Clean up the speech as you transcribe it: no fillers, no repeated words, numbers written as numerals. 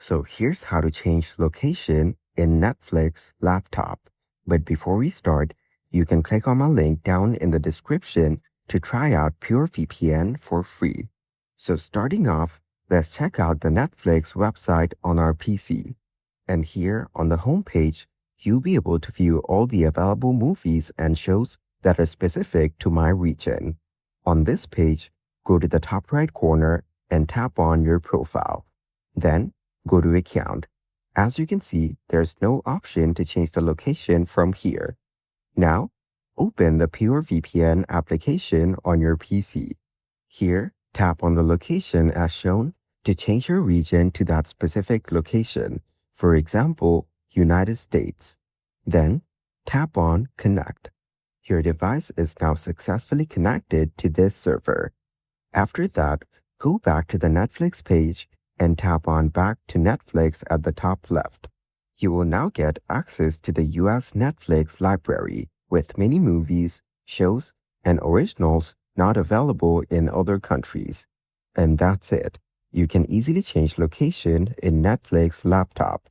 So here's how to change location in Netflix laptop. But before we start, you can click on my link down in the description to try out PureVPN for free. So starting off, let's check out the Netflix website on our PC. And here on the home page, you'll be able to view all the available movies and shows that are specific to my region. On this page, go to the top right corner and tap on your profile. Then, go to Account. As you can see, there's no option to change the location from here. Now, open the PureVPN application on your PC. Here, tap on the location as shown to change your region to that specific location, for example, United States. Then, tap on Connect. Your device is now successfully connected to this server. After that, go back to the Netflix page and tap on Back to Netflix at the top left. You will now get access to the US Netflix library with many movies, shows, and originals not available in other countries. And that's it. You can easily change location in Netflix laptop.